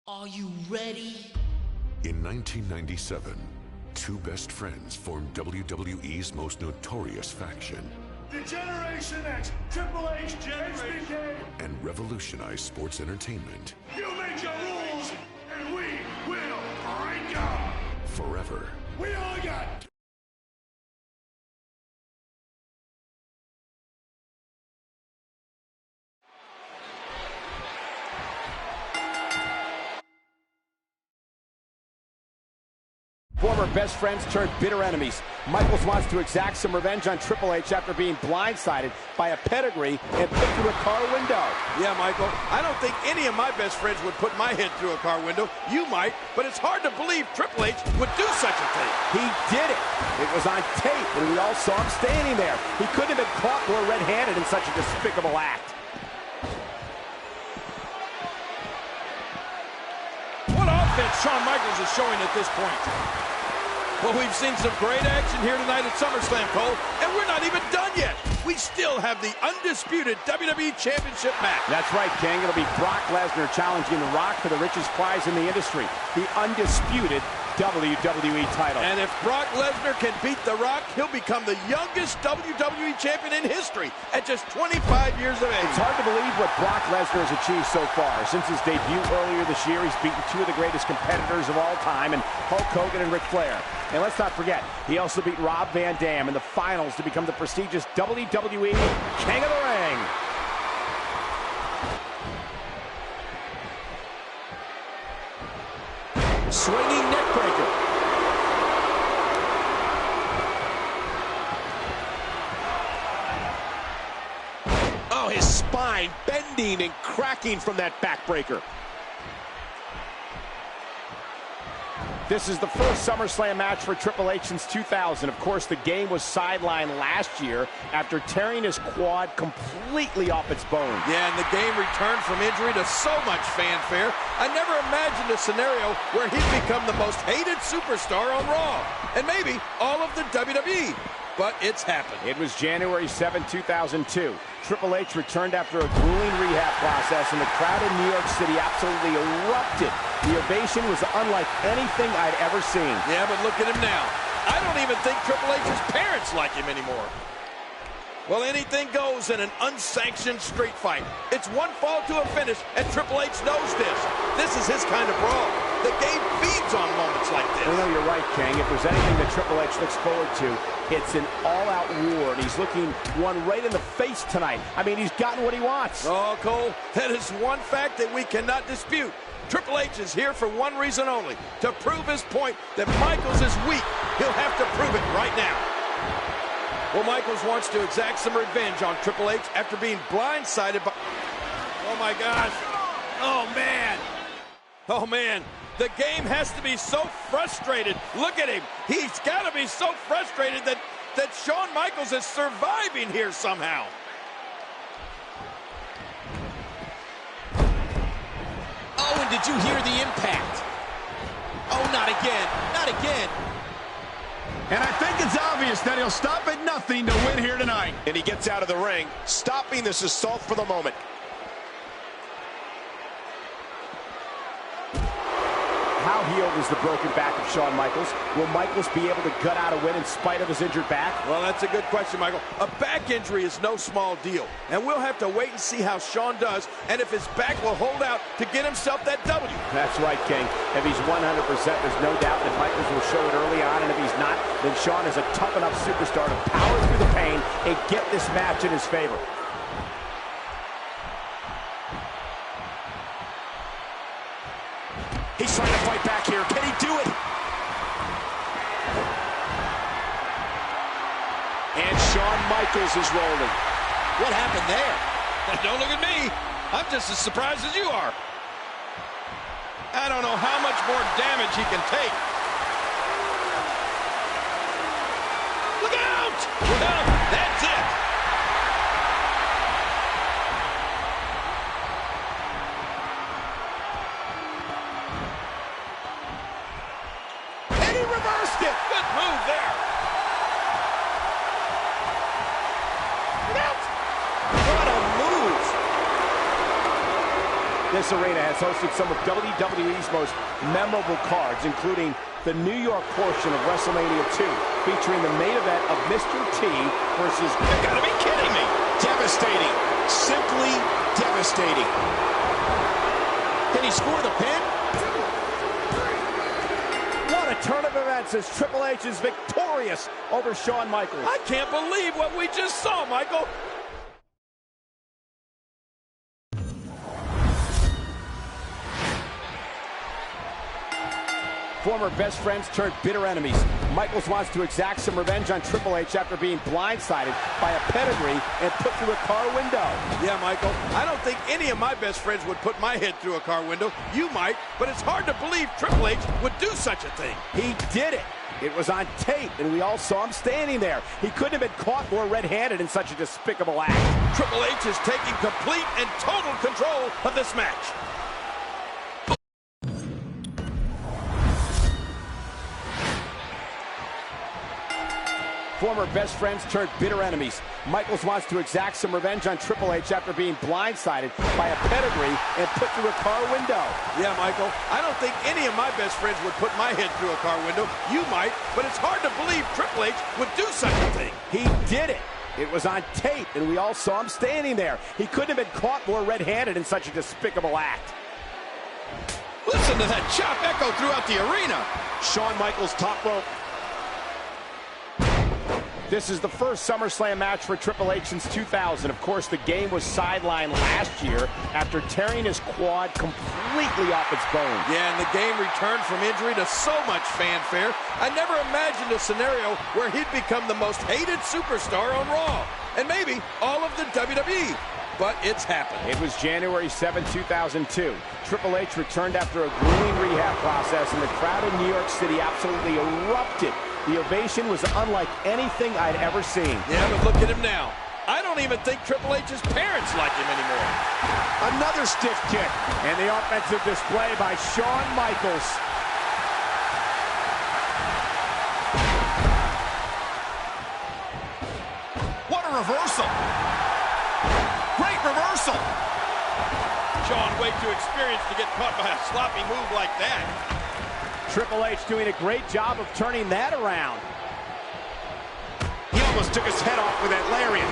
Are you ready? In 1997, two best friends formed WWE's most notorious faction. The Generation X, Triple H, HBK, and revolutionized sports entertainment. You make your rules, and we will break them. Forever. We all got. Former best friends turned bitter enemies. Michaels wants to exact some revenge on Triple H after being blindsided by a pedigree and put through a car window. Yeah, Michael, I don't think any of my best friends would put my head through a car window. You might, but it's hard to believe Triple H would do such a thing. He did it. It was on tape, and we all saw him standing there. He couldn't have been caught more red-handed in such a despicable act. What offense Shawn Michaels is showing at this point. Well, we've seen some great action here tonight at SummerSlam, Cole, and we're not even done yet. We still have the undisputed WWE Championship match. That's right, King. It'll be Brock Lesnar challenging The Rock for the richest prize in the industry, the undisputed WWE title. And if Brock Lesnar can beat The Rock, he'll become the youngest WWE champion in history at just 25 years of age. It's hard to believe what Brock Lesnar has achieved so far. Since his debut earlier this year, he's beaten two of the greatest competitors of all time, and Hulk Hogan and Ric Flair. And let's not forget, he also beat Rob Van Dam in the finals to become the prestigious WWE King of the Ring. Swinging neckbreaker. Oh, his spine bending and cracking from that backbreaker. This is the first SummerSlam match for Triple H since 2000. Of course, the game was sidelined last year after tearing his quad completely off its bone. Yeah, and the game returned from injury to so much fanfare. I never imagined a scenario where he'd become the most hated superstar on Raw, and maybe all of the WWE. But it's happened. It was January 7, 2002. Triple H returned after a grueling rehab process, and the crowd in New York City absolutely erupted. The ovation was unlike anything I'd ever seen. Yeah, but look at him now. I don't even think Triple H's parents like him anymore. Well, anything goes in an unsanctioned street fight. It's one fall to a finish, and Triple H knows this. This is his kind of brawl. The game feeds on moments like this. Well, no, you're right, King. If there's anything that Triple H looks forward to, it's an all-out war, and he's looking one right in the face tonight. I mean, he's gotten what he wants. Oh, Cole, that is one fact that we cannot dispute. Triple H is here for one reason only, to prove his point that Michaels is weak. He'll have to prove it right now. Well, Michaels wants to exact some revenge on Triple H after being blindsided by... Oh, my gosh. Oh, man. Oh, man. The game has to be so frustrated. Look at him. He's got to be so frustrated that Shawn Michaels is surviving here somehow. Oh, and did you hear the impact? Oh, not again. Not again. And I think it's obvious that he'll stop at nothing to win here tonight. And he gets out of the ring, stopping this assault for the moment. How healed is the broken back of Shawn Michaels? Will Michaels be able to gut out a win in spite of his injured back? Well, that's a good question, Michael. A back injury is no small deal, and we'll have to wait and see how Shawn does and if his back will hold out to get himself that W. That's right, King. If he's 100%, there's no doubt that Michaels will show it early on, and if he's not, then Shawn is a tough enough superstar to power through the pain and get this match in his favor. He's trying to fight back here. Can he do it? And Shawn Michaels is rolling. What happened there? Don't look at me. I'm just as surprised as you are. I don't know how much more damage he can take. Look out! Well, that's it. And he reversed it. Good move there. Look out! What a move. This arena has hosted some of WWE's most memorable cards, including the New York portion of WrestleMania 2, featuring the main event of Mr. T versus... You gotta be kidding me! Devastating. Simply devastating. Can he score the pin? What a turn of events as Triple H is victorious over Shawn Michaels. I can't believe what we just saw, Michael. Former best friends turned bitter enemies. Michaels wants to exact some revenge on Triple H after being blindsided by a pedigree and put through a car window. Yeah, Michael, I don't think any of my best friends would put my head through a car window. You might, but it's hard to believe Triple H would do such a thing. He did it. It was on tape, and we all saw him standing there. He couldn't have been caught more red-handed in such a despicable act. Triple H is taking complete and total control of this match. Former best friends turned bitter enemies. Michaels wants to exact some revenge on Triple H after being blindsided by a pedigree and put through a car window. Yeah, Michael, I don't think any of my best friends would put my head through a car window. You might, but it's hard to believe Triple H would do such a thing. He did it. It was on tape, and we all saw him standing there. He couldn't have been caught more red-handed in such a despicable act. Listen to that chop echo throughout the arena. Shawn Michaels top rope. This is the first SummerSlam match for Triple H since 2000. Of course, the game was sidelined last year after tearing his quad completely off its bone. Yeah, and the game returned from injury to so much fanfare. I never imagined a scenario where he'd become the most hated superstar on Raw, and maybe all of the WWE. But it's happened. It was January 7, 2002. Triple H returned after a grueling rehab process, and the crowd in New York City absolutely erupted. The ovation was unlike anything I'd ever seen. Yeah, but look at him now. I don't even think Triple H's parents like him anymore. Another stiff kick, and the offensive display by Shawn Michaels. What a reversal. Great reversal. Shawn, way too experienced to get caught by a sloppy move like that. Triple H doing a great job of turning that around. He almost took his head off with that lariat.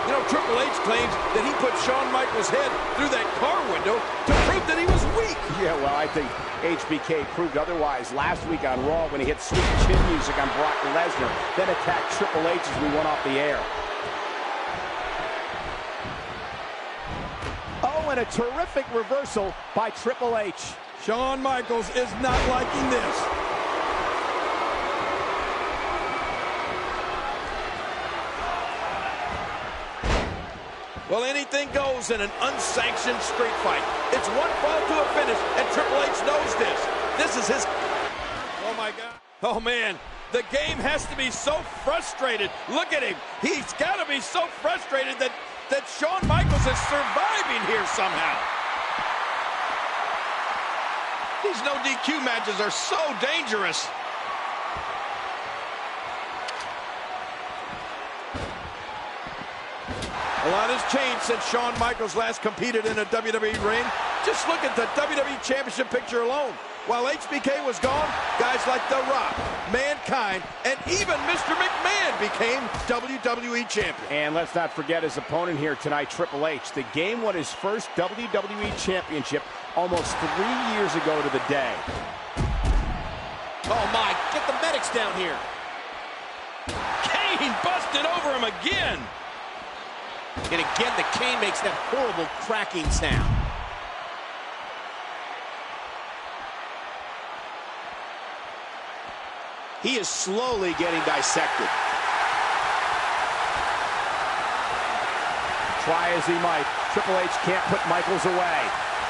You know, Triple H claims that he put Shawn Michaels' head through that car window to prove that he was weak. Yeah, well, I think HBK proved otherwise last week on Raw when he hit sweet chin music on Brock Lesnar, then attacked Triple H as we went off the air. Oh, and a terrific reversal by Triple H. Shawn Michaels is not liking this. Well, anything goes in an unsanctioned street fight. It's one fall to a finish, and Triple H knows this. This is his... Oh, my God. Oh, man. The game has to be so frustrated. Look at him. He's got to be so frustrated that Shawn Michaels is surviving here somehow. These no DQ matches are so dangerous. A lot has changed since Shawn Michaels last competed in a WWE ring. Just look at the WWE Championship picture alone. While HBK was gone, guys like The Rock, Mankind, and even Mr. McMahon became WWE Champion. And let's not forget his opponent here tonight, Triple H. The game won his first WWE Championship almost 3 years ago to the day. Oh, my. Get the medics down here. Kane busted over him again. And again, the cane makes that horrible cracking sound. He is slowly getting dissected. Try as he might, Triple H can't put Michaels away.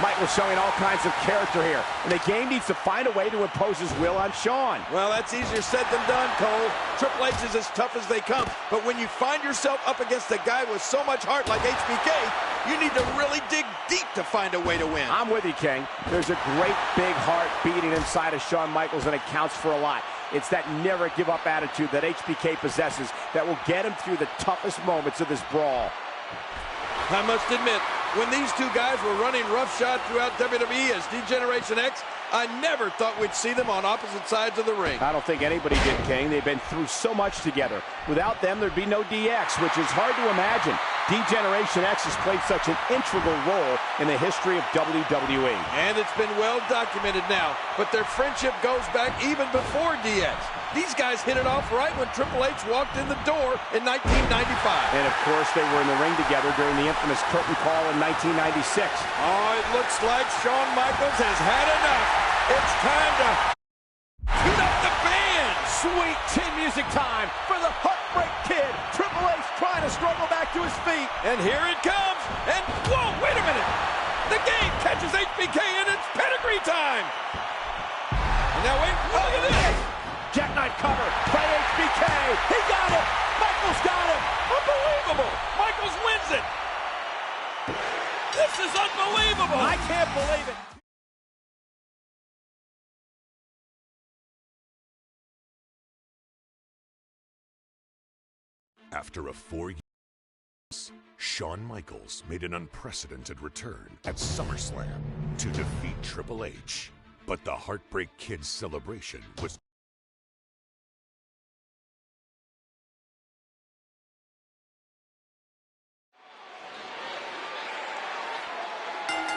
Michaels showing all kinds of character here, and the game needs to find a way to impose his will on Shawn. Well, that's easier said than done, Cole. Triple H is as tough as they come, but when you find yourself up against a guy with so much heart like HBK, you need to really dig deep to find a way to win. I'm with you, King. There's a great big heart beating inside of Shawn Michaels, and it counts for a lot. It's that never-give-up attitude that HBK possesses that will get him through the toughest moments of this brawl. I must admit, When these two guys were running roughshod throughout WWE as D-Generation X, I never thought we'd see them on opposite sides of the ring. I don't think anybody did, King. They've been through so much together. Without them, there'd be no DX, which is hard to imagine. D-Generation X has played such an integral role in the history of WWE. And it's been well documented now, but their friendship goes back even before DX. These guys hit it off right when Triple H walked in the door in 1995. And of course, they were in the ring together during the infamous curtain call in 1996. Oh, it looks like Shawn Michaels has had enough. It's time to tune up the band. Sweet chin music time for the Heartbreak Kid. Triple H trying to struggle back to his feet. And here it comes. And whoa, wait a minute. The game catches HBK and it's pedigree time. And now wait, look at this. Jackknife cover by HBK. He got it. Michaels got it. Unbelievable. Michaels wins it. This is unbelievable. I can't believe it. After a 4 years, Shawn Michaels made an unprecedented return at SummerSlam to defeat Triple H. But the Heartbreak Kid's celebration was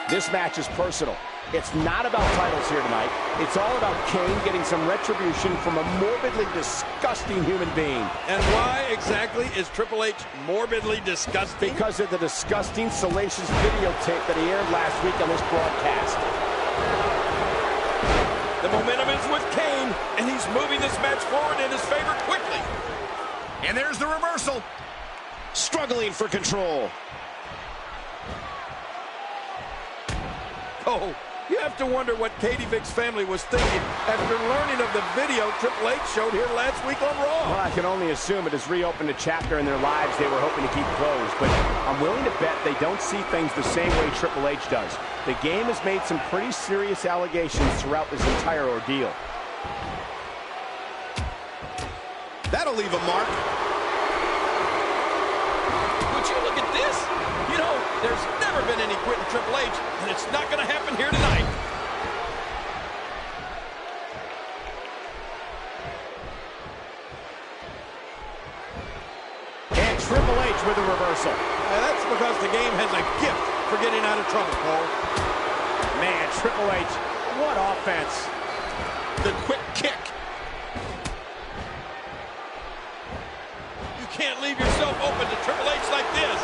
This match is personal. It's not about titles here tonight. It's all about Kane getting some retribution from a morbidly disgusting human being. And why exactly is Triple H morbidly disgusting? Because of the disgusting, salacious videotape that he aired last week on this broadcast. The momentum is with Kane, and he's moving this match forward in his favor quickly. And there's the reversal. Struggling for control. Oh, you have to wonder what Katie Vick's family was thinking after learning of the video Triple H showed here last week on Raw. Well, I can only assume it has reopened a chapter in their lives they were hoping to keep closed, but I'm willing to bet they don't see things the same way Triple H does. The game has made some pretty serious allegations throughout this entire ordeal. That'll leave a mark. Would you look at this? You know, there's never been any quitting Triple H, and it's not going to happen here tonight. And Triple H with a reversal. That's because the game has a gift for getting out of trouble, Cole. Man, Triple H, what offense. The quick kick. You can't leave yourself open to Triple H like this.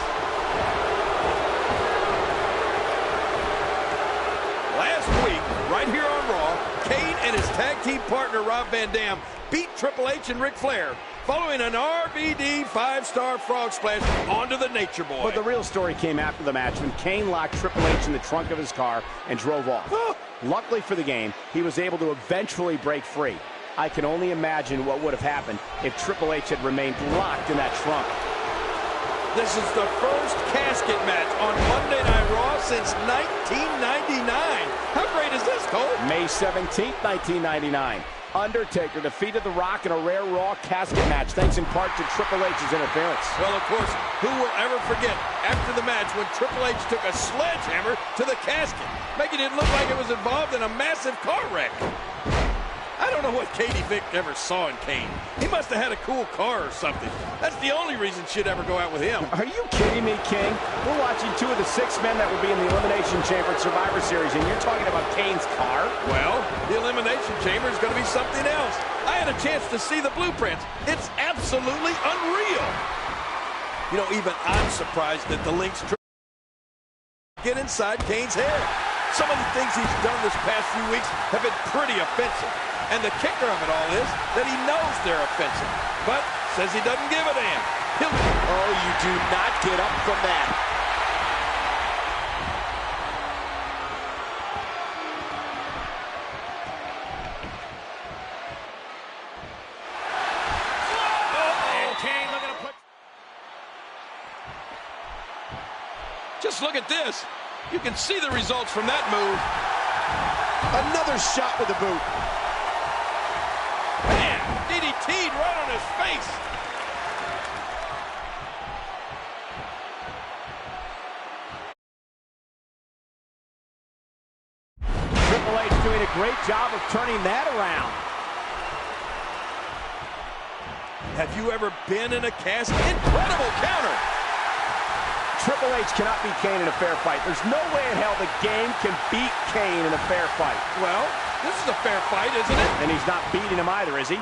Last week, right here on Raw, Kane and his tag team partner Rob Van Dam beat Triple H and Ric Flair following an RVD 5-star frog splash onto the Nature Boy. But the real story came after the match when Kane locked Triple H in the trunk of his car and drove off. Luckily for the game, he was able to eventually break free. I can only imagine what would have happened if Triple H had remained locked in that trunk. This is the first casket match on Monday Night Raw since 1999. How great is this, Cole? May 17th, 1999. Undertaker defeated The Rock in a rare Raw casket match, thanks in part to Triple H's interference. Well, of course, who will ever forget after the match when Triple H took a sledgehammer to the casket, making it look like it was involved in a massive car wreck. I don't know what Katie Vick ever saw in Kane. He must have had a cool car or something. That's the only reason she'd ever go out with him. Are you kidding me, King? We're watching two of the 6 men that will be in the Elimination Chamber at Survivor Series, and you're talking about Kane's car? Well, the Elimination Chamber is going to be something else. I had a chance to see the blueprints. It's absolutely unreal. You know, even I'm surprised that the Lynx get inside Kane's hair. Some of the things he's done this past few weeks have been pretty offensive. And the kicker of it all is that he knows they're offensive, but says he doesn't give a damn. Oh, you do not get up from that. And Kane looking to put... Just look at this. You can see the results from that move. Another shot with the boot. Man, DDT'd right on his face. Triple H doing a great job of turning that around. Have you ever been in a cast? Incredible counter. Triple H cannot beat Kane in a fair fight. There's no way in hell the game can beat Kane in a fair fight. Well, this is a fair fight, isn't it? And he's not beating him either, is he?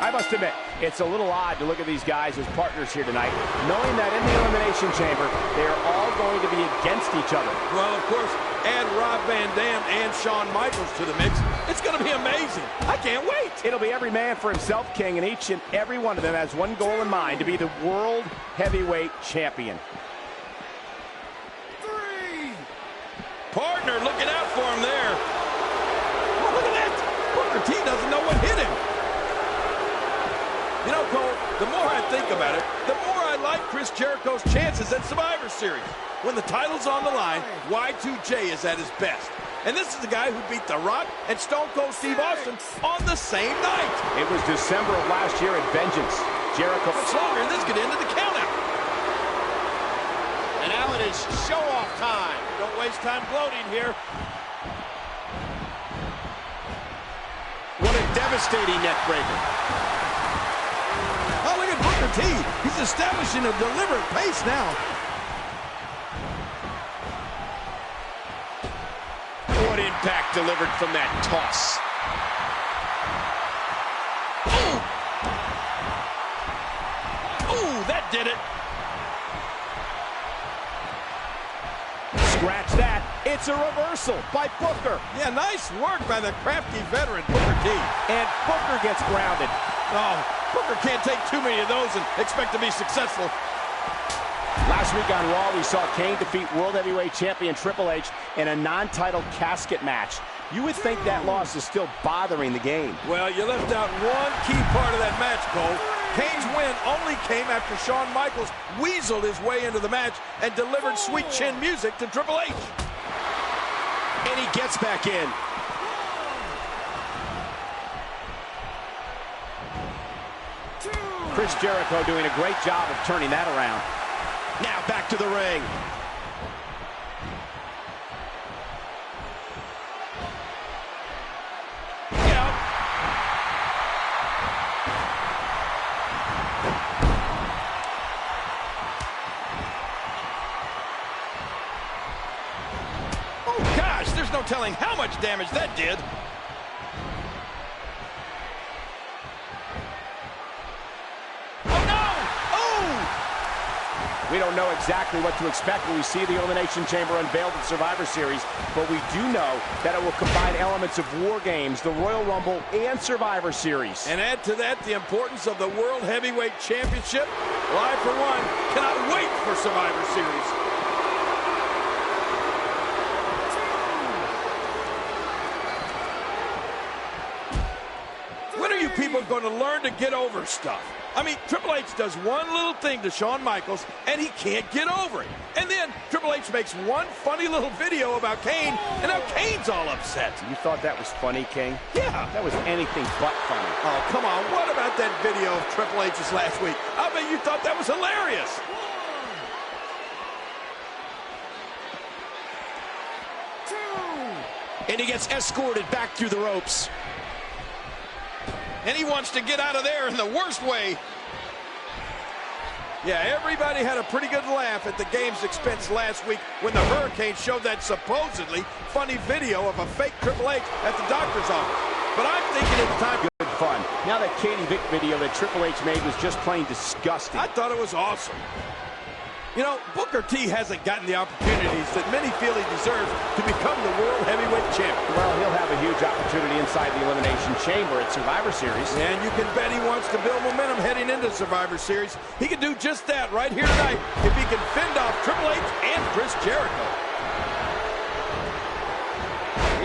I must admit, it's a little odd to look at these guys as partners here tonight, knowing that in the Elimination Chamber, they are all going to be against each other. Well, of course, add Rob Van Dam and Shawn Michaels to the mix. It's going to be amazing. I can't wait. It'll be every man for himself, King, and each and every one of them has one goal in mind, to be the World Heavyweight Champion. 3. Partner looking out for him there. Oh, look at that. Booker T doesn't know what hit him. You know, Cole, the more I think about it, the more I like Chris Jericho's chances at Survivor Series. When the title's on the line, Y2J is at his best. And this is the guy who beat The Rock and Stone Cold Steve Austin on the same night. It was December of last year at Vengeance. Jericho. Much longer, and this could end in the countout. And now it is show-off time. Don't waste time gloating here. What a devastating neck breaker. Oh, look at Booker T. He's establishing a deliberate pace now. What impact delivered from that toss. Ooh, that did it. Scratch that. It's a reversal by Booker. Yeah, nice work by the crafty veteran, Booker T. And Booker gets grounded. Oh, Booker can't take too many of those and expect to be successful. Last week on Raw, we saw Kane defeat World Heavyweight Champion Triple H in a non-title casket match. You would think that loss is still bothering the game. Well, you left out one key part of that match, Cole. Kane's win only came after Shawn Michaels weaseled his way into the match and delivered sweet chin music to Triple H. And he gets back in. Chris Jericho doing a great job of turning that around. Now back to the ring. Yeah. Oh, gosh, there's no telling how much damage that did. We don't know exactly what to expect when we see the Elimination Chamber unveiled at Survivor Series, but we do know that it will combine elements of War Games, the Royal Rumble, and Survivor Series. And add to that the importance of the World Heavyweight Championship. Well, I, for one, cannot wait for Survivor Series. When are you people going to learn to get over stuff? I mean, Triple H does one little thing to Shawn Michaels, and he can't get over it. And then Triple H makes one funny little video about Kane, and now Kane's all upset. You thought that was funny, King? Yeah. That was anything but funny. Oh, come on. What about that video of Triple H's last week? I bet you thought that was hilarious. And he gets escorted back through the ropes. And he wants to get out of there in the worst way. Yeah, everybody had a pretty good laugh at the game's expense last week when the Hurricane showed that supposedly funny video of a fake Triple H at the doctor's office. But I'm thinking it's time. Good fun. Now that Katie Vick video that Triple H made was just plain disgusting. I thought it was awesome. You know, Booker T hasn't gotten the opportunities that many feel he deserves to become the World Heavyweight Champion. Well, he'll have a huge opportunity inside the Elimination Chamber at Survivor Series. And you can bet he wants to build momentum heading into Survivor Series. He can do just that right here tonight if he can fend off Triple H and Chris Jericho.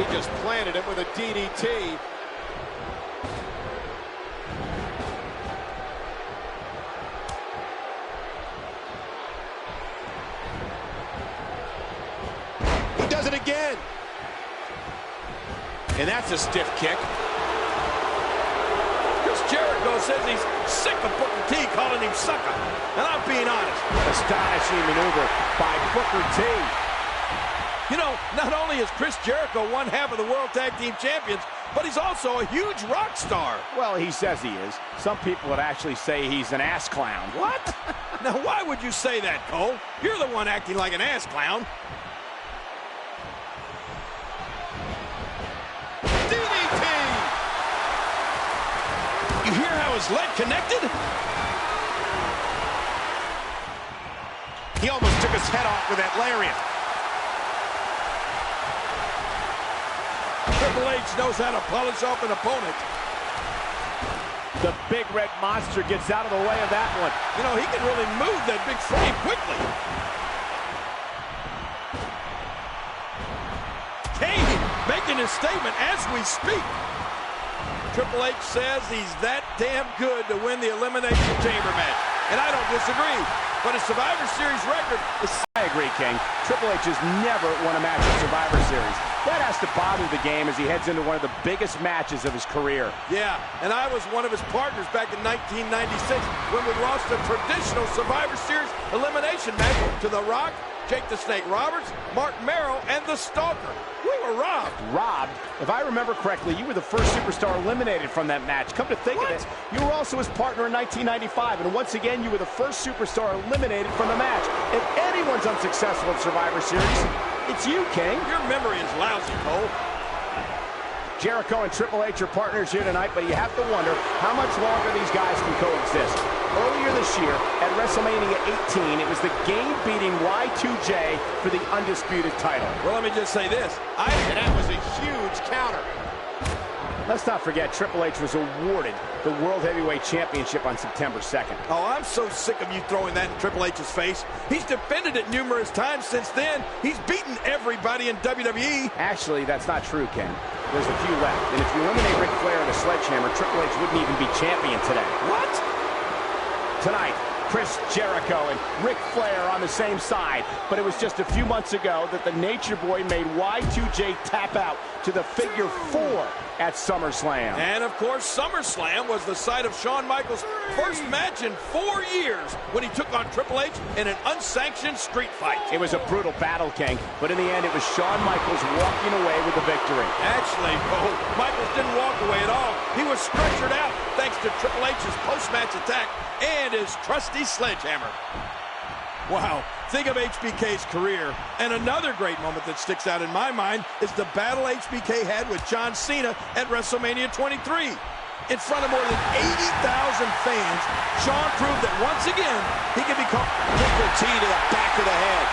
He just planted him with a DDT. Does it again. And that's a stiff kick. Chris Jericho says he's sick of Booker T calling him sucker. And I'm being honest. Astonishing maneuver by Booker T. You know, not only is Chris Jericho one half of the World Tag Team Champions, but he's also a huge rock star. Well, he says he is. Some people would actually say he's an ass clown. What? Now, why would you say that, Cole? You're the one acting like an ass clown. You hear how his leg connected? He almost took his head off with that lariat. Triple H knows how to polish off an opponent. The big red monster gets out of the way of that one. You know, he can really move that big frame quickly. Kane making his statement as we speak. Triple H says he's that damn good to win the Elimination Chamber match. And I don't disagree. But his Survivor Series record is... I agree, King. Triple H has never won a match at Survivor Series. That has to bother the game as he heads into one of the biggest matches of his career. Yeah, and I was one of his partners back in 1996 when we lost a traditional Survivor Series elimination match to The Rock, Jake the Snake Roberts, Mark Merrill, and The Stalker. We were robbed. Robbed? If I remember correctly, you were the first superstar eliminated from that match. Come to think of it, you were also his partner in 1995, and once again, you were the first superstar eliminated from the match. If anyone's unsuccessful in Survivor Series, it's you, King. Your memory is lousy, Cole. Jericho and Triple H are partners here tonight, but you have to wonder how much longer these guys can coexist. Earlier this year, at WrestleMania 18, it was the game-beating Y2J for the undisputed title. Well, let me just say this. And that was a huge counter. Let's not forget, Triple H was awarded the World Heavyweight Championship on September 2nd. Oh, I'm so sick of you throwing that in Triple H's face. He's defended it numerous times since then. He's beaten everybody in WWE. Actually, that's not true, Ken. There's a few left. And if you eliminate Ric Flair and a sledgehammer, Triple H wouldn't even be champion today. What? Tonight, Chris Jericho and Ric Flair on the same side. But it was just a few months ago that the Nature Boy made Y2J tap out to the figure 4 at SummerSlam. And, of course, SummerSlam was the site of Shawn Michaels' first match in 4 years when he took on Triple H in an unsanctioned street fight. It was a brutal battle, King, but in the end, it was Shawn Michaels walking away with the victory. Actually, Michaels didn't walk away at all. He was stretchered out thanks to Triple H's post-match attack and his trusty sledgehammer. Wow, think of HBK's career. And another great moment that sticks out in my mind is the battle HBK had with John Cena at WrestleMania 23. In front of more than 80,000 fans, Shawn proved that once again, he can become Booker T to the back of the head.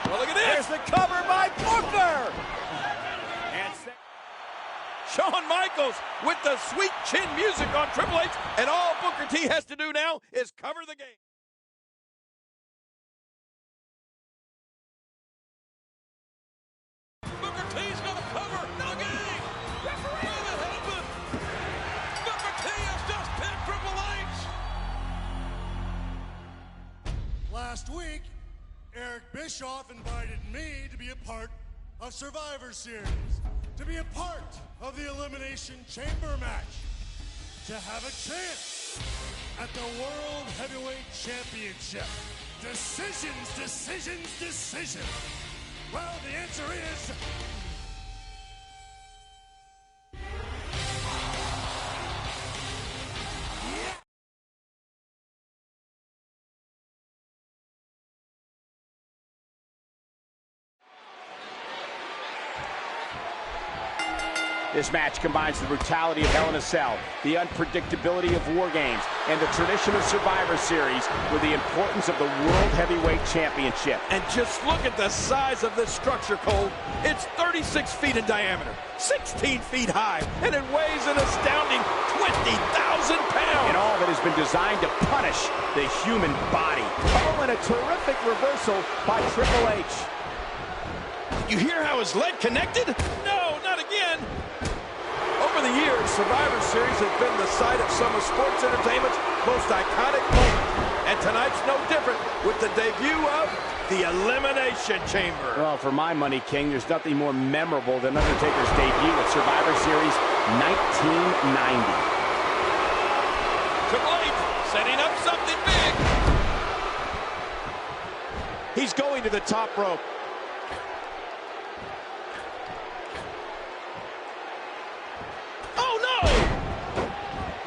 Well, look at this. There's the cover by Booker. Shawn Michaels with the sweet chin music on Triple H, and all Booker T has to do now is cover the game. Booker T's gonna cover. No game. Referee, it happened. Booker T has just pinned Triple H. Last week, Eric Bischoff invited me to be a part of Survivor Series, to be a part of the Elimination Chamber match, to have a chance at the World Heavyweight Championship. Decisions, decisions, decisions. Well, the answer is This match combines the brutality of Hell in a Cell, the unpredictability of War Games, and the tradition of Survivor Series with the importance of the World Heavyweight Championship. And just look at the size of this structure, Cole. It's 36 feet in diameter, 16 feet high, and it weighs an astounding 20,000 pounds. And all of it has been designed to punish the human body. Oh, and a terrific reversal by Triple H. You hear how his leg connected? No, not again. Over the years, Survivor Series has been the site of some of sports entertainment's most iconic moments. And tonight's no different with the debut of the Elimination Chamber. Well, for my money, King, there's nothing more memorable than Undertaker's debut at Survivor Series 1990. Triple H setting up something big. He's going to the top rope.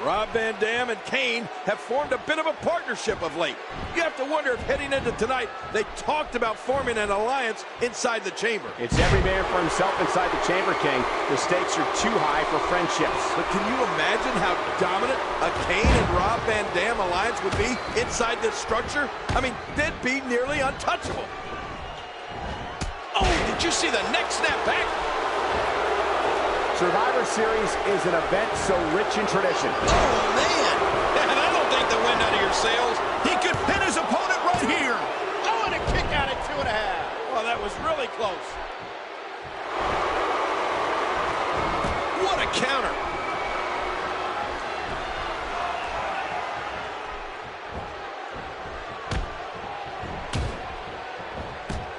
Rob Van Dam and Kane have formed a bit of a partnership of late. You have to wonder if heading into tonight, they talked about forming an alliance inside the chamber. It's every man for himself inside the chamber, King. The stakes are too high for friendships. But can you imagine how dominant a Kane and Rob Van Dam alliance would be inside this structure? I mean, they'd be nearly untouchable. Oh, did you see the neck snap back? Survivor Series is an event so rich in tradition. Oh, man. That'll take the wind out of your sails. He could pin his opponent right here. Oh, and a kick out at 2.5. Oh, that was really close. What a counter.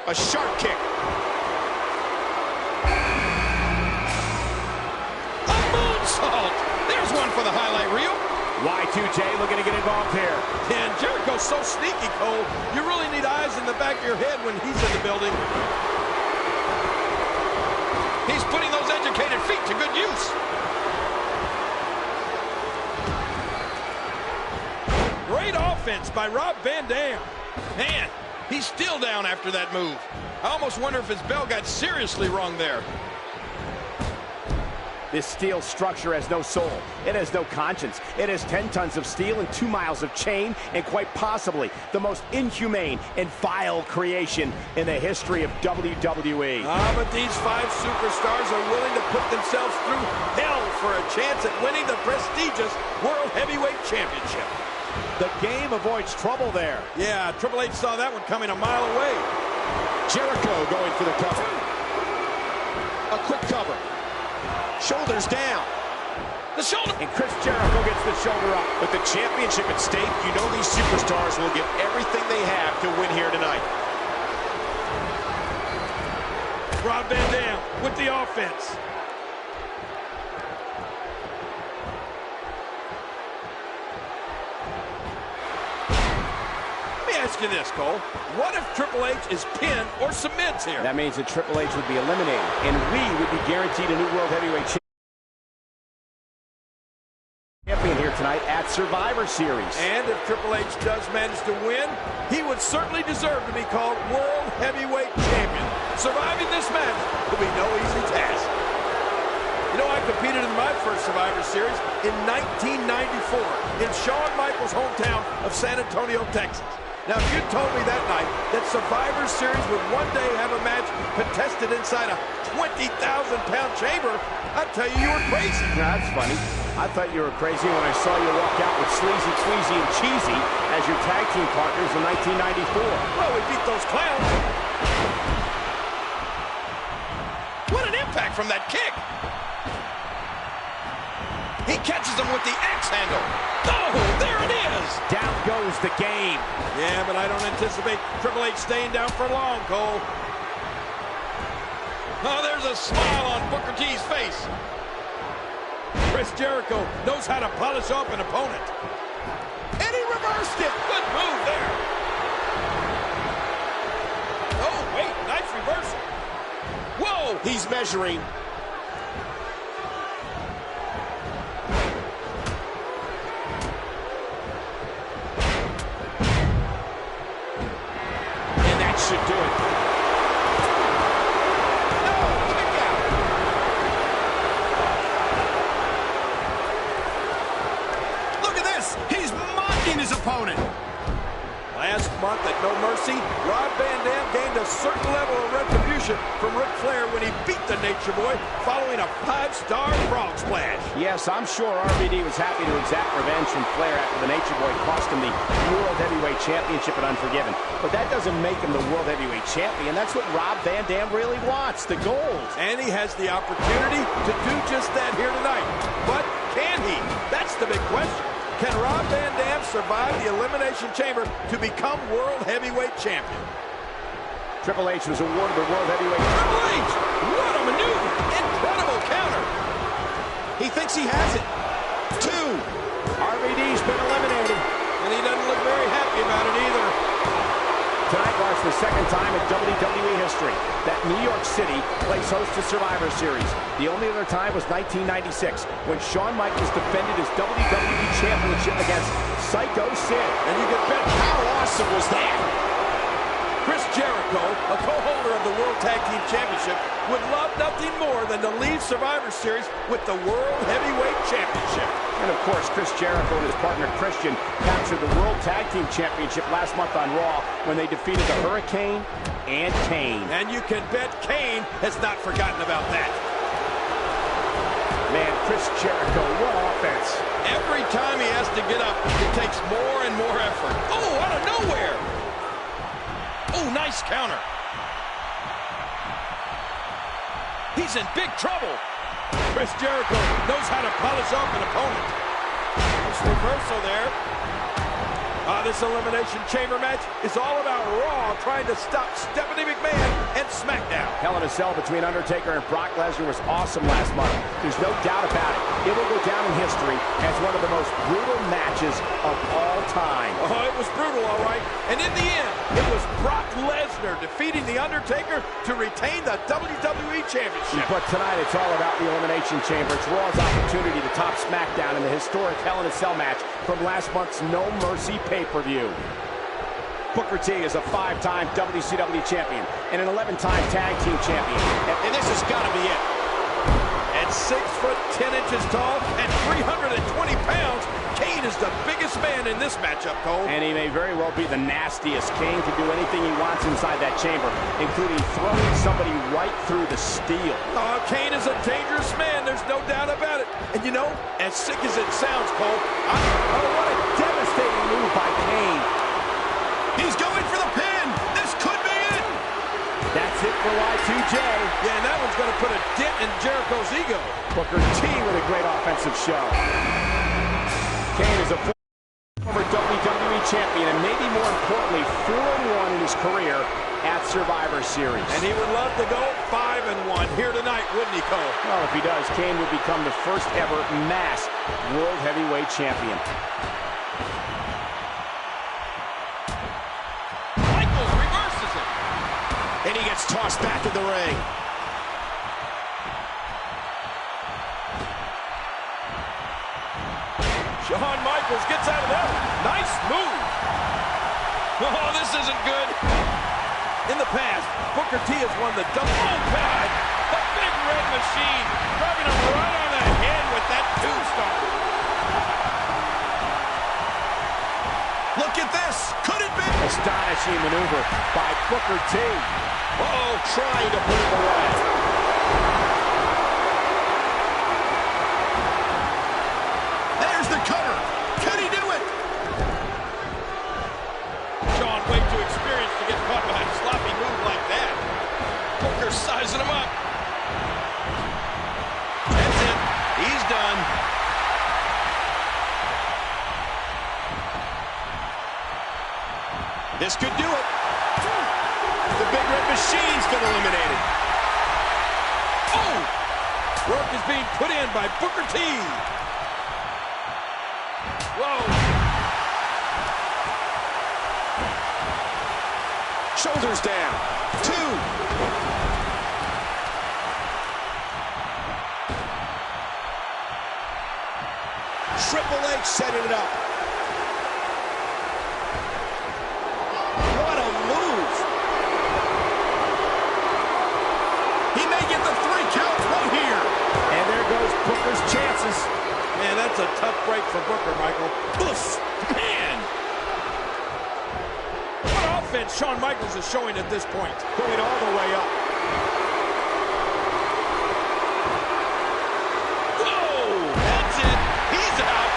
A sharp kick. There's one for the highlight reel. Y2J looking to get involved here. And Jericho's so sneaky, Cole. You really need eyes in the back of your head when he's in the building. He's putting those educated feet to good use. Great offense by Rob Van Dam. Man, he's still down after that move. I almost wonder if his bell got seriously wrong there. This steel structure has no soul. It has no conscience. It has 10 tons of steel and 2 miles of chain, and quite possibly the most inhumane and vile creation in the history of WWE. But these 5 superstars are willing to put themselves through hell for a chance at winning the prestigious World Heavyweight Championship. The game avoids trouble there. Yeah, Triple H saw that one coming a mile away. Jericho going for the cover. A quick cover. Shoulders down. The shoulder. And Chris Jericho gets the shoulder up. With the championship at stake, you know these superstars will give everything they have to win here tonight. Rob Van Dam with the offense. Let me ask you this, Cole. What if Triple H is pinned or submits here? That means that Triple H would be eliminated, and we would be guaranteed a new World Heavyweight Champion here tonight at Survivor Series. And if Triple H does manage to win, he would certainly deserve to be called World Heavyweight Champion. Surviving this match will be no easy task. You know, I competed in my first Survivor Series in 1994 in Shawn Michaels' hometown of San Antonio, Texas. Now, if you told me that night that Survivor Series would one day have a match contested inside a 20,000-pound chamber, I'd tell you were crazy. Now, that's funny. I thought you were crazy when I saw you walk out with Sleazy, Tweezy, and Cheesy as your tag team partners in 1994. Well, we beat those clowns. What an impact from that kick. He catches him with the axe handle. Oh, there it is. Down goes the game. Yeah, but I don't anticipate Triple H staying down for long, Cole. Oh, there's a smile on Booker T's face. Chris Jericho knows how to polish off an opponent. And he reversed it. Good move there. Oh, wait, nice reversal. Whoa. He's measuring. Should do it. No, kick out. defeating his opponent. Last month at No Mercy, Rob Van Dam gained a certain level of retribution from Ric Flair when he beat the Nature Boy following a 5-star frog splash. Yes, I'm sure RVD was happy to exact revenge from Flair after the Nature Boy cost him the World Heavyweight Championship at Unforgiven. But that doesn't make him the World Heavyweight Champion. That's what Rob Van Dam really wants, the gold. And he has the opportunity to do just that here tonight. But can he? That's the big question. Can Rob Van Dam survive the Elimination Chamber to become World Heavyweight Champion? Triple H was awarded the World Heavyweight. Triple H! What a maneuver! Incredible counter! He thinks he has it. 2. RVD's been eliminated. And he doesn't look very happy about it either. Tonight marks the second time in WWE history that New York City plays host to Survivor Series. The only other time was 1996, when Shawn Michaels defended his WWE Championship against Psycho Sid. And you can bet how awesome was that? Chris Jericho, a co-holder of the World Tag Team Championship, would love nothing more than to leave Survivor Series with the World Heavyweight Championship. And of course, Chris Jericho and his partner Christian captured the World Tag Team Championship last month on Raw when they defeated the Hurricane and Kane. And you can bet Kane has not forgotten about that. Man, Chris Jericho, what offense. Every time he has to get up, it takes more and more effort. Oh, out of nowhere! Oh, nice counter. He's in big trouble. Chris Jericho knows how to polish off an opponent. Nice reversal there. This Elimination Chamber match is all about Raw trying to stop Stephanie McMahon and SmackDown. Hell in a Cell between Undertaker and Brock Lesnar was awesome last month. There's no doubt about it. It will go down in history as one of the most brutal matches of all time. Oh, it was brutal, all right. And in the end, it was Brock Lesnar defeating The Undertaker to retain the WWE Championship. But tonight, it's all about the Elimination Chamber. It's Raw's opportunity to top SmackDown in the historic Hell in a Cell match from last month's No Mercy pay-per-view. Booker T is a 5-time WCW champion and an 11-time tag team champion. And this has got to be it. At 6 foot 10 inches tall and 320 pounds, Kane is the biggest man in this matchup, Cole. And he may very well be the nastiest. Kane can do anything he wants inside that chamber, including throwing somebody right through the steel. Oh, Kane is a dangerous man, there's no doubt about it. And you know, as sick as it sounds, Cole, what a devastating move by Kane. He's going for the pin. This could be it. That's it for Y2J. Yeah, and that one's going to put a dent in Jericho's ego. Booker T with a great offensive show. Kane is a former WWE champion and maybe more importantly, 4-1 in his career at Survivor Series. And he would love to go 5-1 here tonight, wouldn't he, Cole? Well, if he does, Kane would become the first ever mass World Heavyweight Champion. Michaels reverses it. And he gets tossed back in the ring. Shawn Michaels gets out of that. Nice move. Oh, this isn't good. In the past, Booker T has won the double. Oh, God. The big red machine driving him right on the head with that tombstone. Look at this. Could it be? Astonishing maneuver by Booker T. Uh-oh, trying to put him away. There's the cover. Can he do it? Shawn, way too experienced to get caught by a sloppy move like that. Booker sizing him up. That's it. He's done. This could do it. The Big Red Machine's been eliminated. Oh! Work is being put in by Booker T. Whoa. Shoulders down. 2. Triple H setting it up. What a move. He may get the 3 count from here. And there goes Booker's chances. Man, that's a tough break for Booker, Michael. Oof, man! What offense Shawn Michaels is showing at this point. Going all the way up. Whoa! That's it. He's out.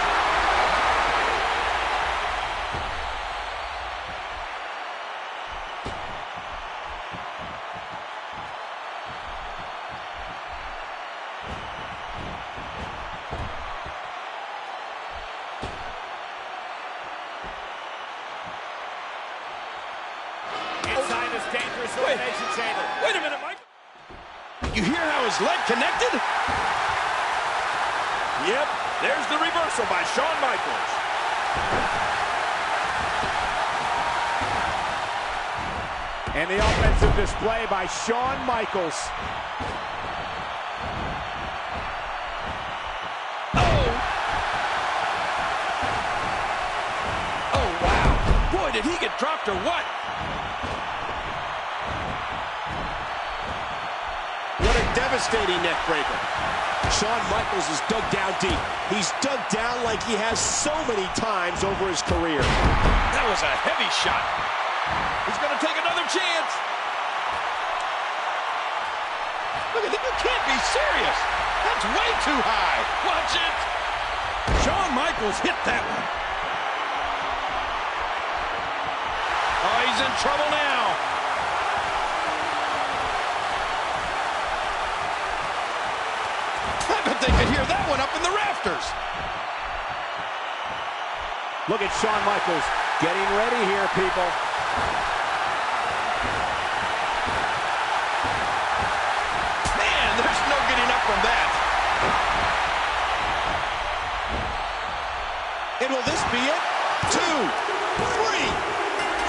Inside this dangerous elimination chamber. Wait a minute, Mike. You hear how his leg connected? Yep, there's the reversal by Shawn Michaels. And the offensive display by Shawn Michaels. Oh, wow. Boy, did he get dropped or what? What a devastating neck breaker. Shawn Michaels is dug down deep. He's dug down like he has so many times over his career. That was a heavy shot. He's going to take another chance. Look at that. You can't be serious. That's way too high. Watch it. Shawn Michaels hit that one. Oh, he's in trouble now. I bet they could hear that one up in the rafters. Look at Shawn Michaels getting ready here, people. Man, there's no getting up from that. And will this be it? 2, 3.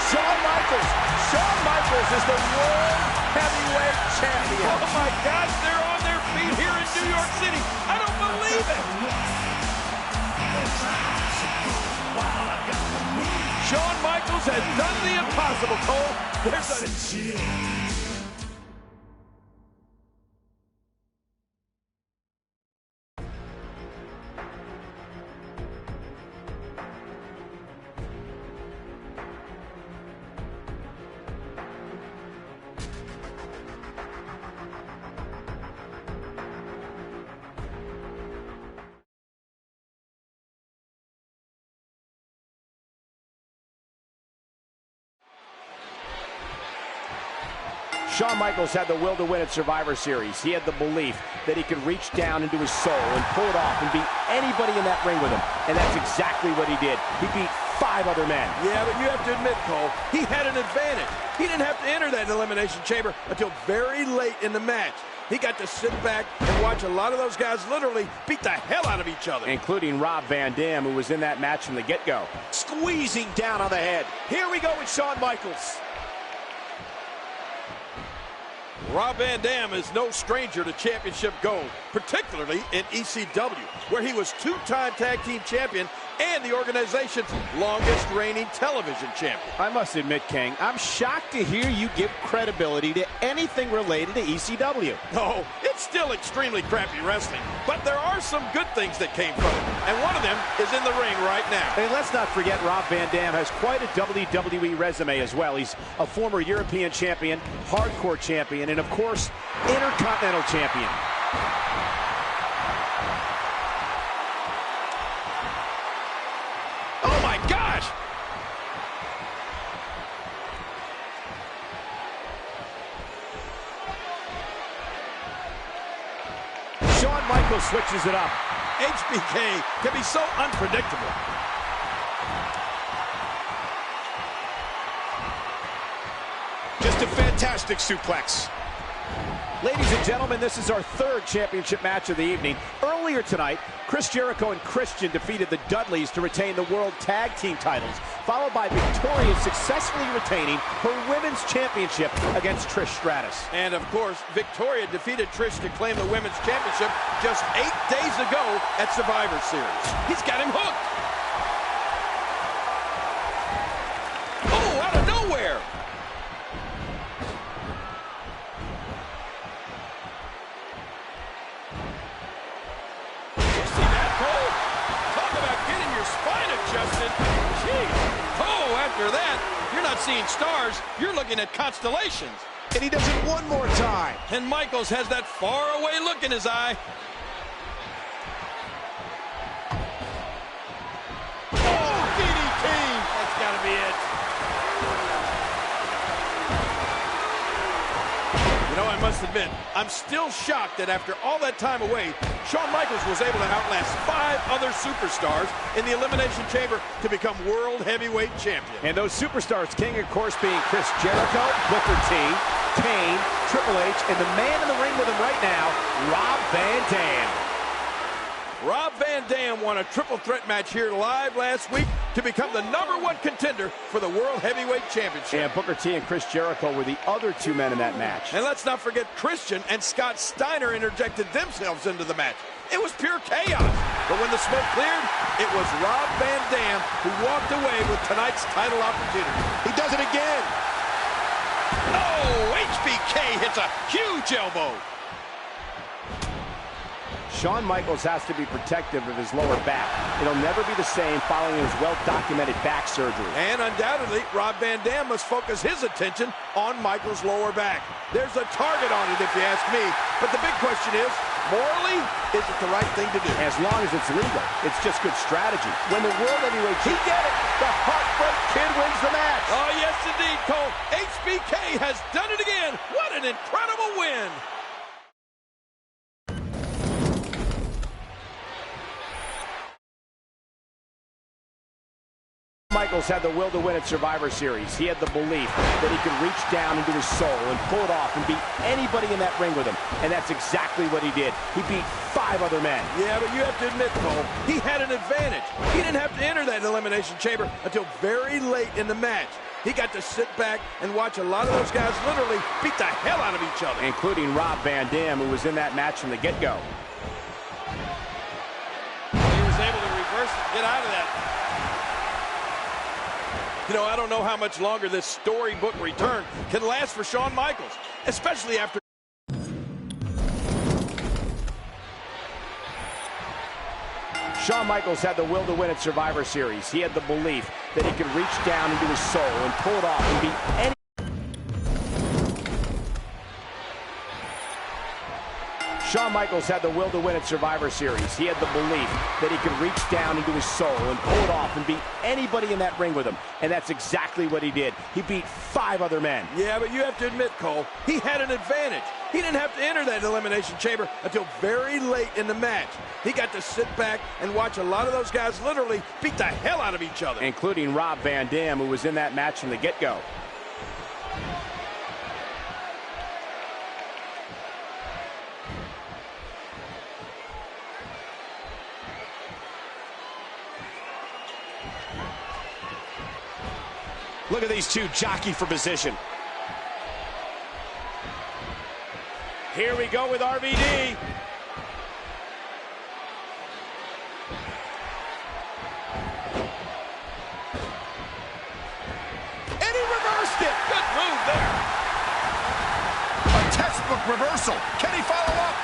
Shawn Michaels is the World Heavyweight Champion. Oh my gosh, they're on their feet here in New York City. I don't believe it. Shawn Michaels has done the impossible, Cole. There's a... Shawn Michaels had the will to win at Survivor Series. He had the belief that he could reach down into his soul and pull it off and beat anybody in that ring with him. And that's exactly what he did. He beat 5 other men. Yeah, but you have to admit, Cole, he had an advantage. He didn't have to enter that elimination chamber until very late in the match. He got to sit back and watch a lot of those guys literally beat the hell out of each other. Including Rob Van Dam, who was in that match from the get-go. Squeezing down on the head. Here we go with Shawn Michaels. Rob Van Dam is no stranger to championship gold, particularly in ECW, where he was 2-time tag team champion and the organization's longest reigning television champion. I must admit, King, I'm shocked to hear you give credibility to anything related to ECW. No, it's still extremely crappy wrestling, but there are some good things that came from it, and one of them is in the ring right now. And let's not forget Rob Van Dam has quite a WWE resume as well. He's a former European champion, hardcore champion, and of course, Intercontinental champion. Oh my gosh! Shawn Michaels switches it up. HBK can be so unpredictable. Just a fantastic suplex. Ladies and gentlemen, this is our 3rd championship match of the evening. Earlier tonight, Chris Jericho and Christian defeated the Dudleys to retain the World Tag Team titles, followed by Victoria successfully retaining her Women's Championship against Trish Stratus. And of course, Victoria defeated Trish to claim the Women's Championship just 8 days ago at Survivor Series. He's got him hooked. Oh, out of nowhere. Houston. Jeez. Oh, after that, you're not seeing stars. You're looking at constellations. And he does it one more time. And Michaels has that faraway look in his eye. Oh, DDT! That's got to be it. You know, I must admit, I'm still shocked that after all that time away, Shawn Michaels was able to outlast 5 other superstars in the Elimination Chamber to become World Heavyweight Champion. And those superstars, king, of course, being Chris Jericho, Booker T, Kane, Triple H, and the man in the ring with him right now, Rob Van Dam. Rob Van Dam won a triple threat match here live last week to become the #1 contender for the World Heavyweight Championship. And Booker T and Chris Jericho were the other 2 men in that match. And let's not forget Christian and Scott Steiner interjected themselves into the match. It was pure chaos. But when the smoke cleared, it was Rob Van Dam who walked away with tonight's title opportunity. He does it again. Oh, HBK hits a huge elbow. Shawn Michaels has to be protective of his lower back. It'll never be the same following his well-documented back surgery. And undoubtedly, Rob Van Dam must focus his attention on Michaels' lower back. There's a target on it, if you ask me. But the big question is, morally, is it the right thing to do? As long as it's legal, it's just good strategy. When the World Heavyweight He did it! the Heartbreak Kid wins the match. Oh, yes, indeed, Cole. HBK has done it again. What an incredible win. Michaels had the will to win at Survivor Series. He had the belief that he could reach down into his soul and pull it off and beat anybody in that ring with him. And that's exactly what he did. He beat 5 other men. Yeah, but you have to admit, Cole, he had an advantage. He didn't have to enter that Elimination Chamber until very late in the match. He got to sit back and watch a lot of those guys literally beat the hell out of each other. Including Rob Van Dam, who was in that match from the get-go. He was able to reverse it and get out of that. You know, I don't know how much longer this storybook return can last for Shawn Michaels, especially after... Shawn Michaels had the will to win at Survivor Series. He had the belief that he could reach down into his soul and pull it off and beat any... Shawn Michaels had the will to win at Survivor Series. He had the belief that he could reach down into his soul and pull it off and beat anybody in that ring with him. And that's exactly what he did. He beat 5 other men. Yeah, but you have to admit, Cole, he had an advantage. He didn't have to enter that Elimination Chamber until very late in the match. He got to sit back and watch a lot of those guys literally beat the hell out of each other. Including Rob Van Dam, who was in that match from the get-go. Look at these 2 jockey for position. Here we go with RVD. And he reversed it. Good move there. A textbook reversal. Can he follow up?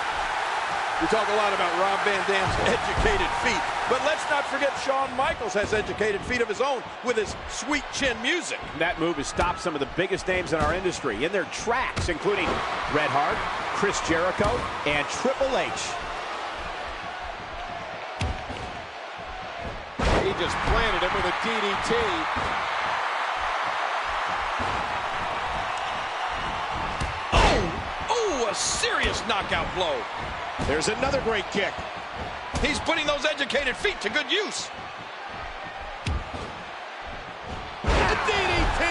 We talk a lot about Rob Van Dam's educated feet, but let's not forget Shawn Michaels has educated feet of his own with his sweet chin music. That move has stopped some of the biggest names in our industry in their tracks, including Bret Hart, Chris Jericho, and Triple H. He just planted him with a DDT. Oh, a serious knockout blow. There's another great kick. He's putting those educated feet to good use. A DDT!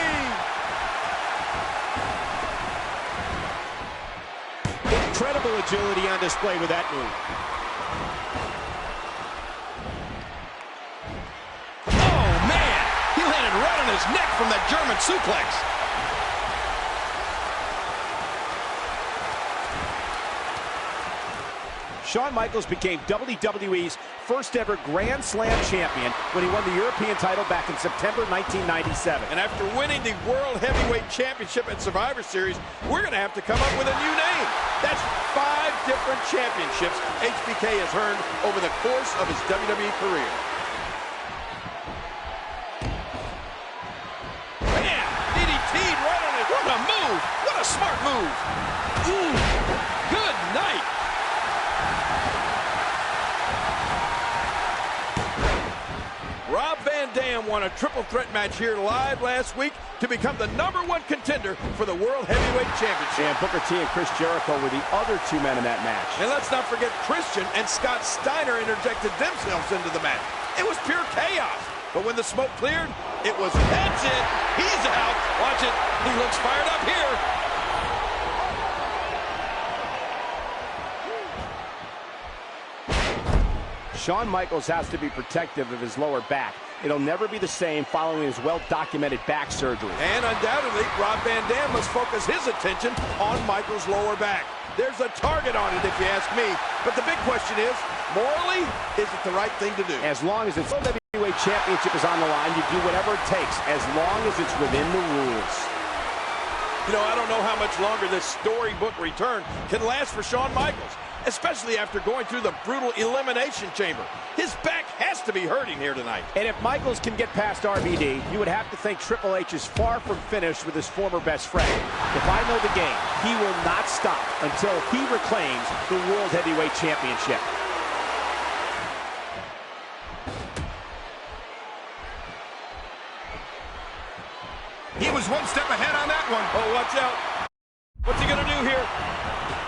Incredible agility on display with that move. Oh, man! He landed right on his neck from that German suplex. Shawn Michaels became WWE's first ever Grand Slam champion when he won the European title back in September 1997. And after winning the World Heavyweight Championship at Survivor Series, we're going to have to come up with a new name. That's 5 different championships HBK has earned over the course of his WWE career. What a smart move. Ooh, good night. Rob Van Dam won a triple threat match here live last week to become the #1 contender for the World Heavyweight Championship. And Booker T and Chris Jericho were the other two men in that match. And let's not forget Christian and Scott Steiner interjected themselves into the match. It was pure chaos. But when the smoke cleared, it was, that's it. He's out. Watch it. He looks fired up here. Shawn Michaels has to be protective of his lower back. It'll never be the same following his well-documented back surgery. And undoubtedly, Rob Van Dam must focus his attention on Michaels' lower back. There's a target on it, if you ask me. But the big question is, morally, is it the right thing to do? As long as it's World Heavyweight Championship is on the line, you do whatever it takes, as long as it's within the rules. You know, I don't know how much longer this storybook return can last for Shawn Michaels, especially after going through the brutal elimination chamber. His back has to be hurting here tonight. And if Michaels can get past RVD, you would have to think Triple H is far from finished with his former best friend. If I know the game, he will not stop until he reclaims the World Heavyweight Championship. He was one step ahead on that one. Oh, watch out. What's he going to do here?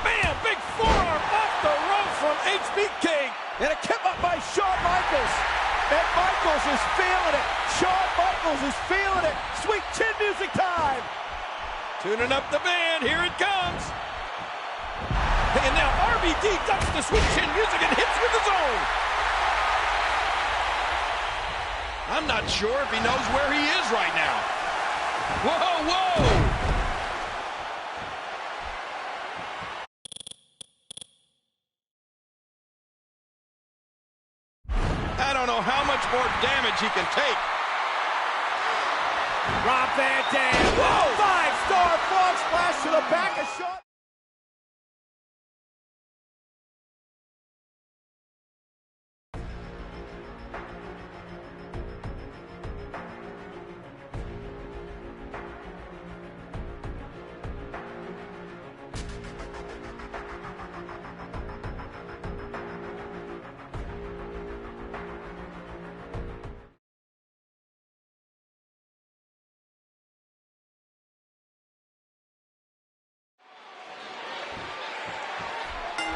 Bam! Big forearm off the rope from HBK. And a kick up by Shawn Michaels. And Michaels is feeling it. Shawn Michaels is feeling it. Sweet chin music time. Tuning up the band. Here it comes. And now RVD ducks the sweet chin music and hits with his own. I'm not sure if he knows where he is right now. Whoa, whoa! I don't know how much more damage he can take. Rob Van Dam. Whoa! Five-star frog splash to the back of Shawn.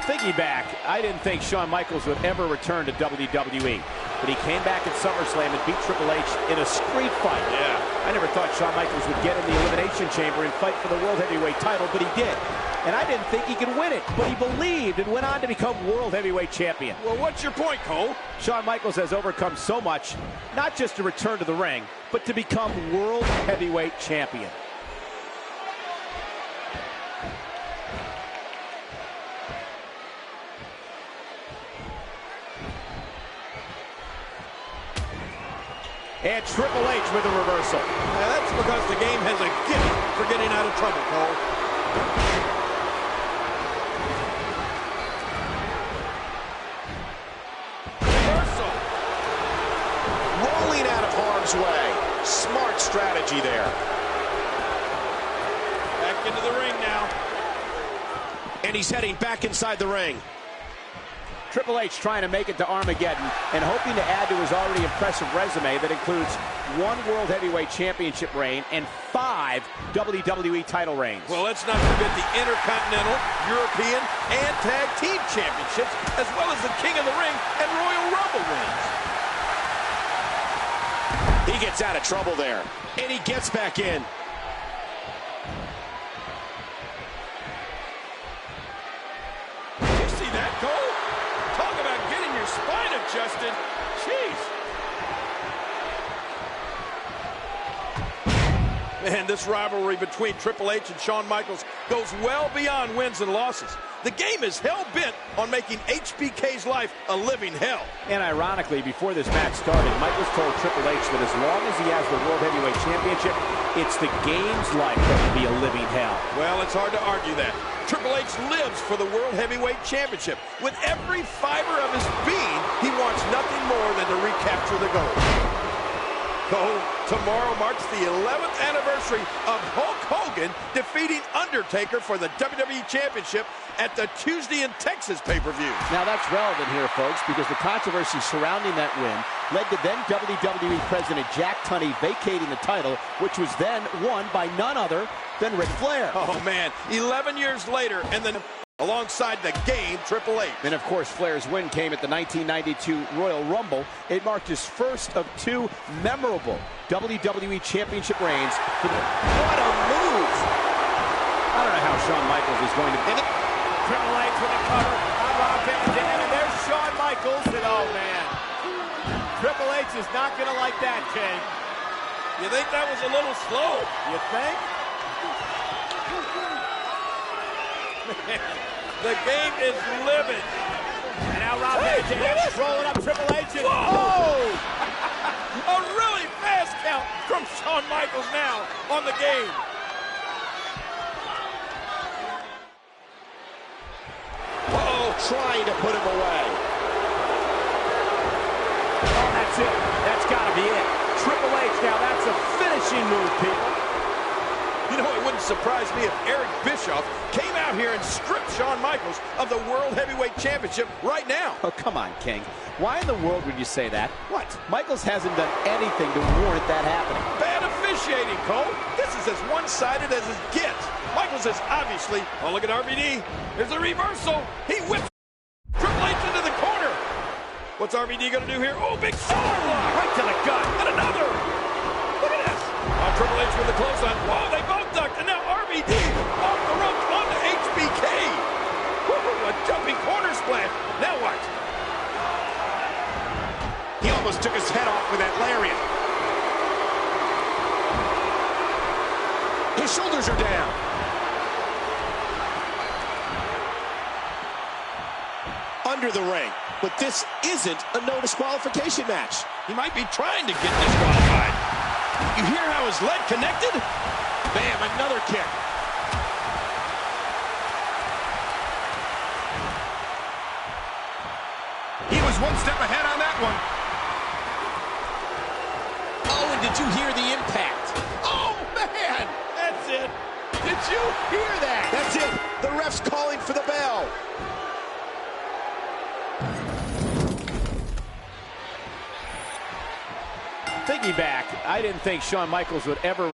Thinking back, I didn't think Shawn Michaels would ever return to WWE. But he came back at SummerSlam and beat Triple H in a street fight. Yeah. I never thought Shawn Michaels would get in the Elimination Chamber and fight for the World Heavyweight title, but he did. And I didn't think he could win it, but he believed and went on to become World Heavyweight Champion. Well, what's your point, Cole? Shawn Michaels has overcome so much, not just to return to the ring, but to become World Heavyweight Champion. And Triple H with a reversal. Now that's because the game has a gift for getting out of trouble, Cole. Reversal. Rolling out of harm's way. Smart strategy there. Back into the ring now. And he's heading back inside the ring. Triple H trying to make it to Armageddon and hoping to add to his already impressive resume that includes 1 World Heavyweight Championship reign and 5 WWE title reigns. Well, let's not forget the Intercontinental, European, and Tag Team Championships, as well as the King of the Ring and Royal Rumble wins. He gets out of trouble there. And he gets back in. Did you see that, Cole? Talk about getting your spine adjusted. Jeez. Man, this rivalry between Triple H and Shawn Michaels goes well beyond wins and losses. The game is hell-bent on making HBK's life a living hell. And ironically, before this match started, Michaels told Triple H that as long as he has the World Heavyweight Championship, it's the game's life that will be a living hell. Well, it's hard to argue that. Triple H lives for the World Heavyweight Championship. With every fiber of his being, he wants nothing more than to recapture the gold. Cole, Tomorrow marks the 11th anniversary of Hulk Hogan defeating Undertaker for the WWE Championship at the Tuesday in Texas pay-per-view. Now that's relevant here, folks, because the controversy surrounding that win led to then WWE President Jack Tunney vacating the title, which was then won by none other than Ric Flair. Oh, man. 11 years later, and then alongside the game, Triple H. And, of course, Flair's win came at the 1992 Royal Rumble. It marked his first of two memorable WWE Championship reigns. What a move! I don't know how Shawn Michaels is going to... Triple H with a cover on Rob Van Dam, and there's Shawn Michaels, and oh, man. Triple H is not going to like that, King. You think that was a little slow? You think? The game is living. And now Rob Van Dam rolling up Triple H. And oh! A really fast count from Shawn Michaels now on the game. Trying to put him away. Oh, that's it. That's got to be it. Triple H, now that's a finishing move, people. You know, it wouldn't surprise me if Eric Bischoff came out here and stripped Shawn Michaels of the World Heavyweight Championship right now. Oh, come on, King. Why in the world would you say that? What? Michaels hasn't done anything to warrant that happening. Bad officiating, Cole. This is as one-sided as it gets. Michaels is obviously... Oh, look at RVD. There's a reversal. He whips Triple H into the corner. What's RVD going to do here? Oh, big shoulder block. Right to the gut. And another. Look at this. Triple H with the clothesline. Whoa, they both ducked. And now RVD off the rope onto HBK. Woo, a jumping corner splash. Now what? He almost took his head off with that lariat. His shoulders are down. Under the ring. But this isn't a no disqualification match. He might be trying to get disqualified. You hear how his leg connected? Bam, another kick. He was one step ahead on that one. Oh, and did you hear the impact? Oh, man! That's it. Did you hear that? That's it. The ref's calling for the bell. Thinking back, I didn't think Shawn Michaels would ever...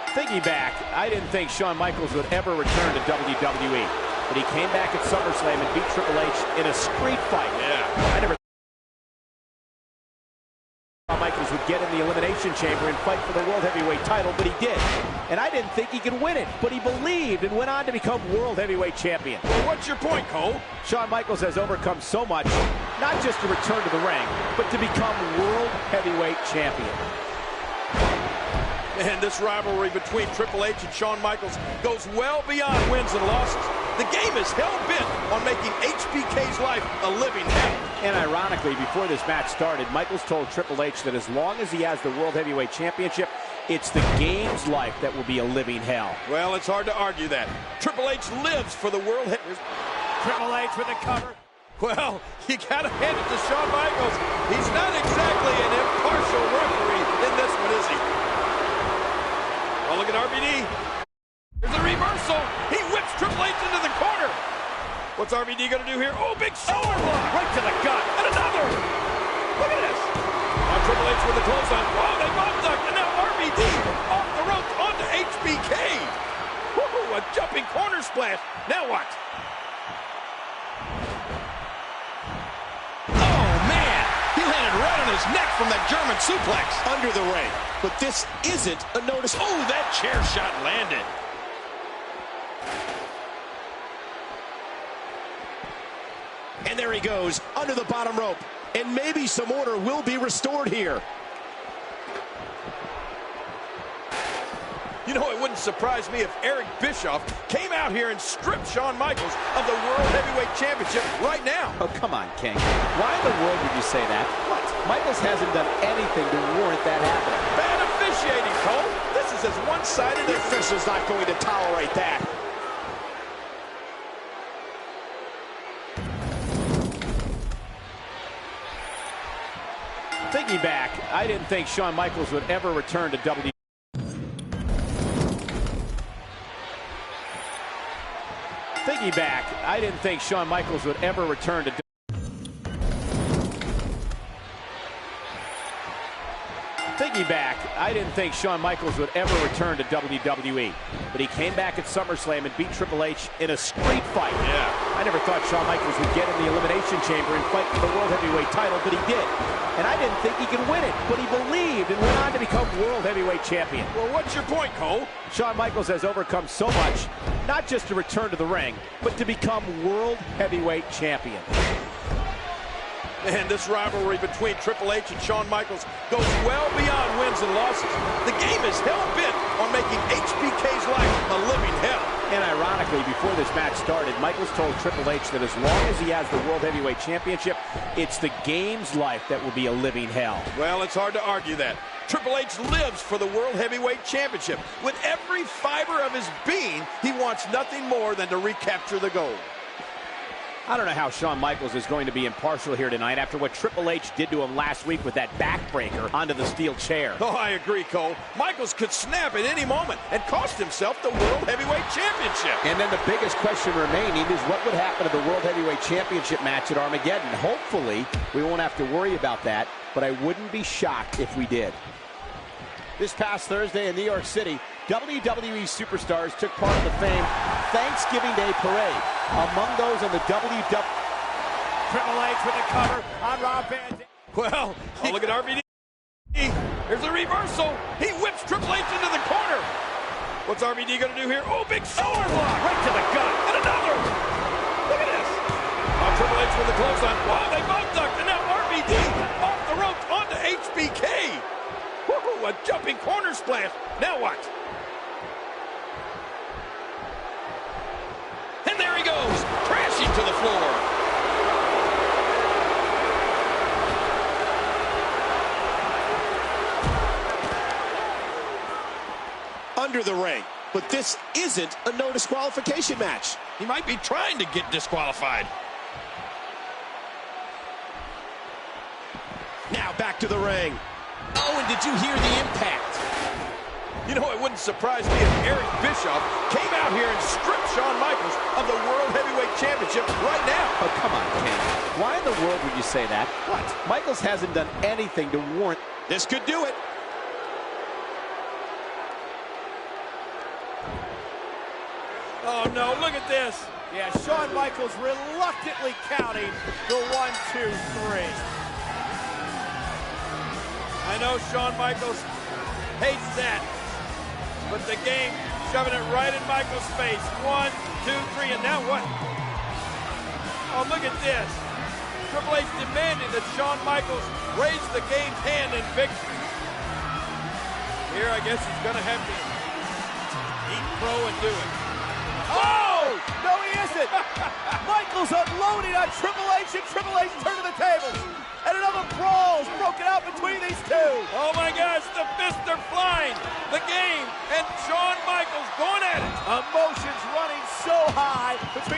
Thinking back, I didn't think Shawn Michaels would ever return to WWE. But he came back at SummerSlam and beat Triple H in a street fight. Yeah. I never thought Michaels would get in the Elimination Chamber and fight for the World Heavyweight title, but he did. And I didn't think he could win it, but he believed and went on to become World Heavyweight Champion. Well, what's your point, Cole? Shawn Michaels has overcome so much, not just to return to the ring, but to become World Heavyweight Champion. And this rivalry between Triple H and Shawn Michaels goes well beyond wins and losses. The game is hell-bent on making HBK's life a living hell. And ironically, before this match started, Michaels told Triple H that as long as he has the World Heavyweight Championship, it's the game's life that will be a living hell. Well, it's hard to argue that. Triple H lives for the World Heavyweight. Triple H with a cover. Well, you got to hand it to Shawn Michaels. He's not exactly an impartial referee in this one, is he? Oh, look at RVD. There's a reversal. He whips Triple H into the corner. What's RVD going to do here? Oh, big shoulder block. Right to the gut. And another. Look at this. Triple H with the clothesline. Whoa, they both ducked. And now RVD off the ropes onto HBK. Woo, a jumping corner splash. Now what? Oh, man. He landed right on his neck from that German suplex. Under the ring. But this isn't a notice. Oh, that chair shot landed. And there he goes, under the bottom rope. And maybe some order will be restored here. You know, it wouldn't surprise me if Eric Bischoff came out here and stripped Shawn Michaels of the World Heavyweight Championship right now. Oh, come on, King. Why in the world would you say that? What? Michaels hasn't done anything to warrant that happening. Bad officiating, Cole. This is as one-sided The as... official's not going to tolerate that. Thinking back, I didn't think Shawn Michaels would ever return to WWE. Thinking back, I didn't think Shawn Michaels would ever return to WWE. Thinking back, I didn't think Shawn Michaels would ever return to WWE. But he came back at SummerSlam and beat Triple H in a street fight. Yeah. I never thought Shawn Michaels would get in the Elimination Chamber and fight for the World Heavyweight title, but he did. And I didn't think he could win it, but he believed and went on to become World Heavyweight Champion. Well, what's your point, Cole? Shawn Michaels has overcome so much, not just to return to the ring, but to become World Heavyweight Champion. And this rivalry between Triple H and Shawn Michaels goes well beyond wins and losses. The game is hell-bent on making HBK's life a living hell. And ironically, before this match started, Michaels told Triple H that as long as he has the World Heavyweight Championship, it's the game's life that will be a living hell. Well, it's hard to argue that. Triple H lives for the World Heavyweight Championship. With every fiber of his being, he wants nothing more than to recapture the gold. I don't know how Shawn Michaels is going to be impartial here tonight after what Triple H did to him last week with that backbreaker onto the steel chair. Oh, I agree, Cole. Michaels could snap at any moment and cost himself the World Heavyweight Championship. And then the biggest question remaining is what would happen to the World Heavyweight Championship match at Armageddon. Hopefully, we won't have to worry about that, but I wouldn't be shocked if we did. This past Thursday in New York City, WWE superstars took part in the famed Thanksgiving Day Parade. Among those on the WWE... Triple H with the cover on Rob Van Dam. Well, look at RVD. Here's a reversal. He whips Triple H into the corner. What's RVD going to do here? Oh, big shoulder block. Right to the gut. And another. Look at this. Triple H with the clothesline. Wow, they both ducked. And now RVD off the ropes onto HBK. Woo-hoo, a jumping corner splash. Now what? And there he goes, crashing to the floor. Under the ring. But this isn't a no disqualification match. He might be trying to get disqualified. Now back to the ring. Oh, and did you hear the impact? You know, it wouldn't surprise me if Eric Bischoff came out here and stripped Shawn Michaels of the World Heavyweight Championship right now. Oh, come on, Ken. Why in the world would you say that? What? Michaels hasn't done anything to warrant... This could do it. Oh, no, look at this. Yeah, Shawn Michaels reluctantly counting the 1, 2, 3. I know Shawn Michaels hates that. But the game shoving it right in Michaels' face. 1, 2, 3, and now what? Oh, look at this. Triple H demanding that Shawn Michaels raise the game's hand in victory. Here, I guess he's going to have to eat crow and do it. Oh! No, he isn't! Michaels unloading on Triple H, and Triple H turning the tables. And another brawl is broken out between these two. Oh my gosh, the fists are flying. The game and Shawn Michaels going at it. Emotions running so high between